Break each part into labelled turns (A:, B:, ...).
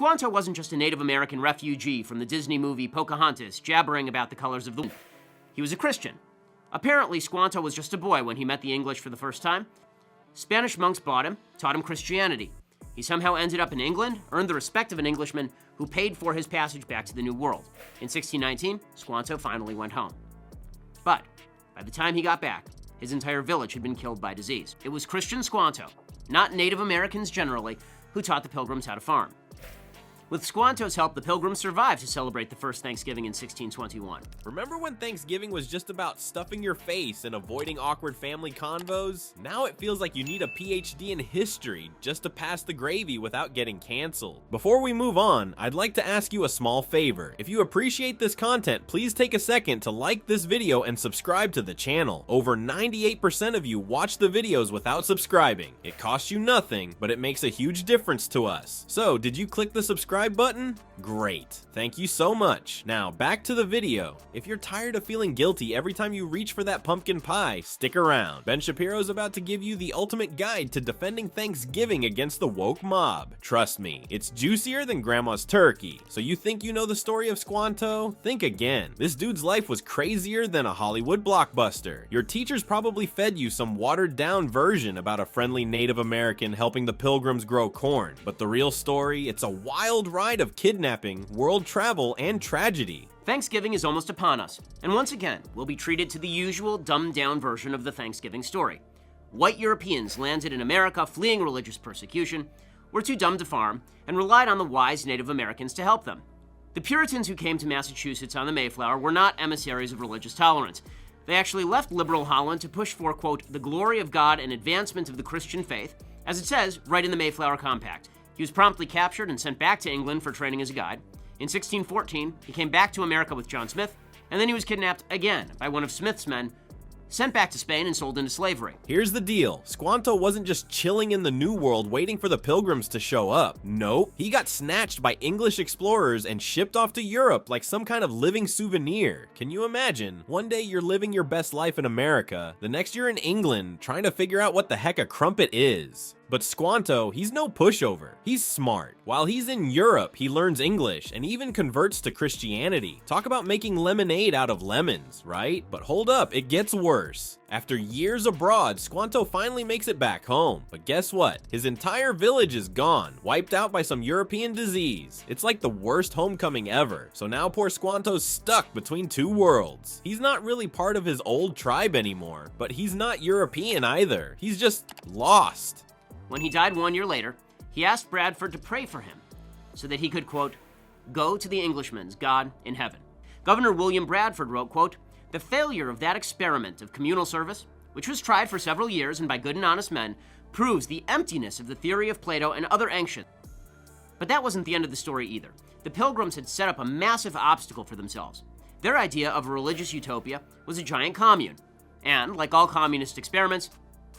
A: Squanto wasn't just a Native American refugee from the Disney movie Pocahontas jabbering about the colors of the wind. He was a Christian. Apparently, Squanto was just a boy when he met the English for the first time. Spanish monks bought him, taught him Christianity. He somehow ended up in England, earned the respect of an Englishman who paid for his passage back to the New World. In 1619, Squanto finally went home. But by the time he got back, his entire village had been killed by disease. It was Christian Squanto, not Native Americans generally, who taught the Pilgrims how to farm. With Squanto's help, the Pilgrims survived to celebrate the first Thanksgiving in 1621.
B: Remember when Thanksgiving was just about stuffing your face and avoiding awkward family convos? Now it feels like you need a PhD in history just to pass the gravy without getting canceled. Before we move on, I'd like to ask you a small favor. If you appreciate this content, please take a second to like this video and subscribe to the channel. Over 98% of you watch the videos without subscribing. It costs you nothing, but it makes a huge difference to us. So, did you click the subscribe button? Great. Thank you so much. Now, back to the video. If you're tired of feeling guilty every time you reach for that pumpkin pie, stick around. Ben Shapiro's about to give you the ultimate guide to defending Thanksgiving against the woke mob. Trust me, it's juicier than grandma's turkey. So you think you know the story of Squanto? Think again. This dude's life was crazier than a Hollywood blockbuster. Your teachers probably fed you some watered down version about a friendly Native American helping the Pilgrims grow corn. But the real story, it's a wild ride of kidnapping, world travel, and tragedy.
A: Thanksgiving is almost upon us, and once again, we'll be treated to the usual dumbed-down version of the Thanksgiving story. White Europeans landed in America fleeing religious persecution, were too dumb to farm, and relied on the wise Native Americans to help them. The Puritans who came to Massachusetts on the Mayflower were not emissaries of religious tolerance. They actually left liberal Holland to push for, quote, the glory of God and advancement of the Christian faith, as it says right in the Mayflower Compact. He was promptly captured and sent back to England for training as a guide. In 1614, he came back to America with John Smith, and then he was kidnapped again by one of Smith's men, sent back to Spain and sold into slavery.
B: Here's the deal. Squanto wasn't just chilling in the New World waiting for the Pilgrims to show up. Nope. He got snatched by English explorers and shipped off to Europe like some kind of living souvenir. Can you imagine? One day you're living your best life in America, the next you're in England trying to figure out what the heck a crumpet is. But Squanto, he's no pushover. He's smart. While he's in Europe, he learns English and even converts to Christianity. Talk about making lemonade out of lemons, right? But hold up, it gets worse. After years abroad, Squanto finally makes it back home. But guess what? His entire village is gone, wiped out by some European disease. It's like the worst homecoming ever. So now poor Squanto's stuck between two worlds. He's not really part of his old tribe anymore, but he's not European either. He's just lost.
A: When he died 1 year later, he asked Bradford to pray for him so that he could, quote, go to the Englishman's God in heaven. Governor William Bradford wrote, quote, the failure of that experiment of communal service, which was tried for several years and by good and honest men, proves the emptiness of the theory of Plato and other ancients. But that wasn't the end of the story either. The Pilgrims had set up a massive obstacle for themselves. Their idea of a religious utopia was a giant commune. And, like all communist experiments,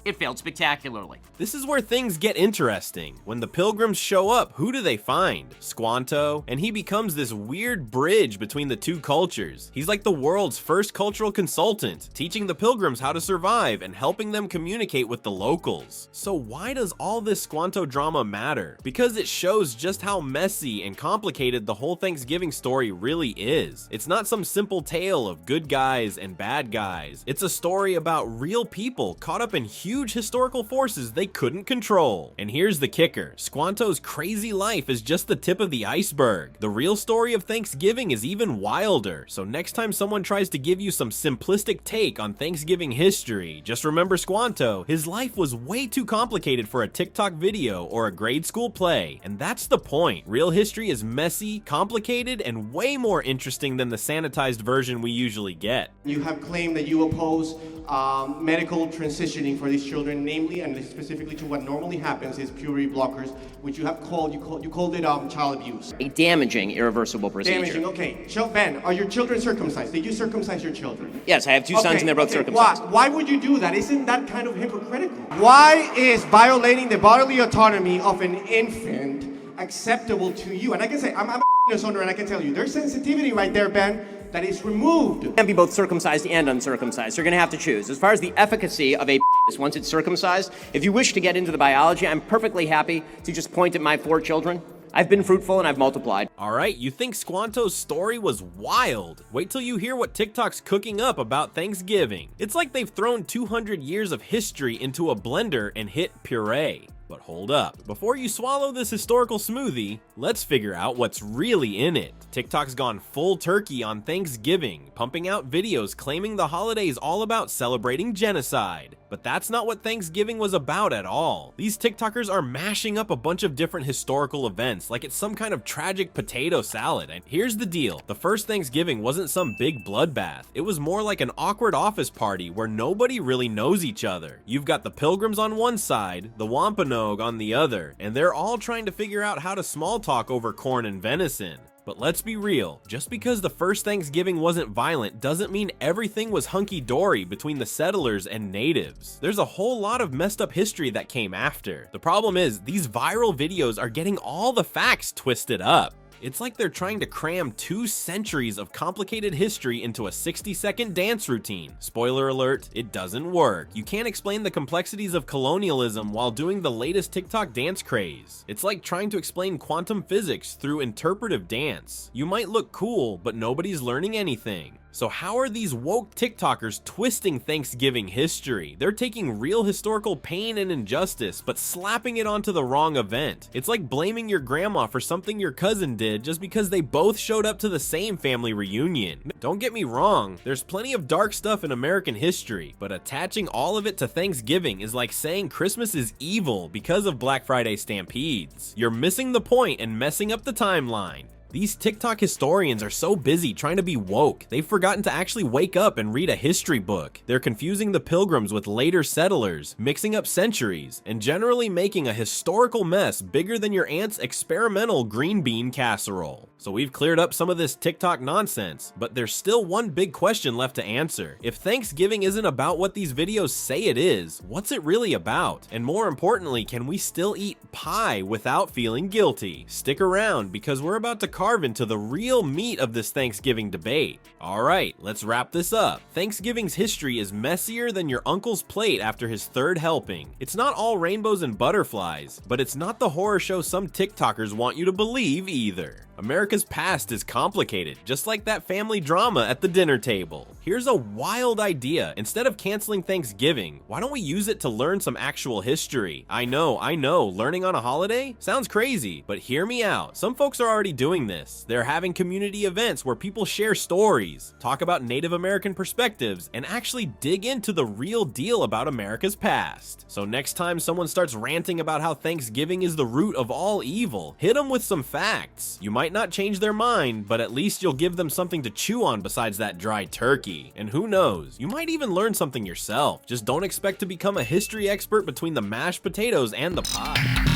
A: it failed spectacularly.
B: This is where things get interesting. When the Pilgrims show up, who do they find? Squanto, and he becomes this weird bridge between the two cultures. He's like the world's first cultural consultant, teaching the Pilgrims how to survive and helping them communicate with the locals. So why does all this Squanto drama matter? Because it shows just how messy and complicated the whole Thanksgiving story really is. It's not some simple tale of good guys and bad guys. It's a story about real people caught up in huge historical forces they couldn't control. And here's the kicker. Squanto's crazy life is just the tip of the iceberg. The real story of Thanksgiving is even wilder. So next time someone tries to give you some simplistic take on Thanksgiving history, just remember Squanto. His life was way too complicated for a TikTok video or a grade school play. And that's the point. Real history is messy, complicated, and way more interesting than the sanitized version we usually get.
C: You have claimed that you oppose medical transitioning for these children, namely and specifically to what normally happens is puberty blockers, which you have called, you called it child abuse.
A: A damaging, irreversible procedure.
C: Damaging, okay. Ben, are your children circumcised? Did you circumcise your children?
A: Yes, I have two sons and they're both circumcised.
C: Why would you do that? Isn't that kind of hypocritical? Why is violating the bodily autonomy of an infant acceptable to you? And I can say, I'm a owner and I can tell you, there's sensitivity right there, Ben, that is removed.
A: You can be both circumcised and uncircumcised. You're going to have to choose. As far as the efficacy of a once it's circumcised, if you wish to get into the biology, I'm perfectly happy to just point at my 4 children I've been fruitful and I've multiplied.
B: Alright, you think Squanto's story was wild? Wait till you hear what TikTok's cooking up about Thanksgiving. It's like they've thrown 200 years of history into a blender and hit puree. But hold up, before you swallow this historical smoothie, let's figure out what's really in it. TikTok's gone full turkey on Thanksgiving, pumping out videos claiming the holiday's all about celebrating genocide. But that's not what Thanksgiving was about at all. These TikTokers are mashing up a bunch of different historical events like it's some kind of tragic potato salad. And here's the deal, the first Thanksgiving wasn't some big bloodbath. It was more like an awkward office party where nobody really knows each other. You've got the Pilgrims on one side, the Wampanoag on the other, and they're all trying to figure out how to small talk over corn and venison. But let's be real, just because the first Thanksgiving wasn't violent doesn't mean everything was hunky-dory between the settlers and natives. There's a whole lot of messed up history that came after. The problem is, these viral videos are getting all the facts twisted up. It's like they're trying to cram 2 centuries of complicated history into a 60-second dance routine. Spoiler alert, it doesn't work. You can't explain the complexities of colonialism while doing the latest TikTok dance craze. It's like trying to explain quantum physics through interpretive dance. You might look cool, but nobody's learning anything. So how are these woke TikTokers twisting Thanksgiving history? They're taking real historical pain and injustice, but slapping it onto the wrong event. It's like blaming your grandma for something your cousin did just because they both showed up to the same family reunion. Don't get me wrong, there's plenty of dark stuff in American history, but attaching all of it to Thanksgiving is like saying Christmas is evil because of Black Friday stampedes. You're missing the point and messing up the timeline. These TikTok historians are so busy trying to be woke, they've forgotten to actually wake up and read a history book. They're confusing the Pilgrims with later settlers, mixing up centuries, and generally making a historical mess bigger than your aunt's experimental green bean casserole. So we've cleared up some of this TikTok nonsense, but there's still one big question left to answer. If Thanksgiving isn't about what these videos say it is, what's it really about? And more importantly, can we still eat pie without feeling guilty? Stick around because we're about to carve into the real meat of this Thanksgiving debate. Alright, let's wrap this up. Thanksgiving's history is messier than your uncle's plate after his 3rd helping. It's not all rainbows and butterflies, but it's not the horror show some TikTokers want you to believe either. America's past is complicated, just like that family drama at the dinner table. Here's a wild idea. Instead of canceling Thanksgiving, why don't we use it to learn some actual history? I know, learning on a holiday? Sounds crazy, but hear me out. Some folks are already doing this. They're having community events where people share stories, talk about Native American perspectives, and actually dig into the real deal about America's past. So next time someone starts ranting about how Thanksgiving is the root of all evil, hit them with some facts. You might not change their mind, but at least you'll give them something to chew on besides that dry turkey. And who knows, you might even learn something yourself. Just don't expect to become a history expert between the mashed potatoes and the pie.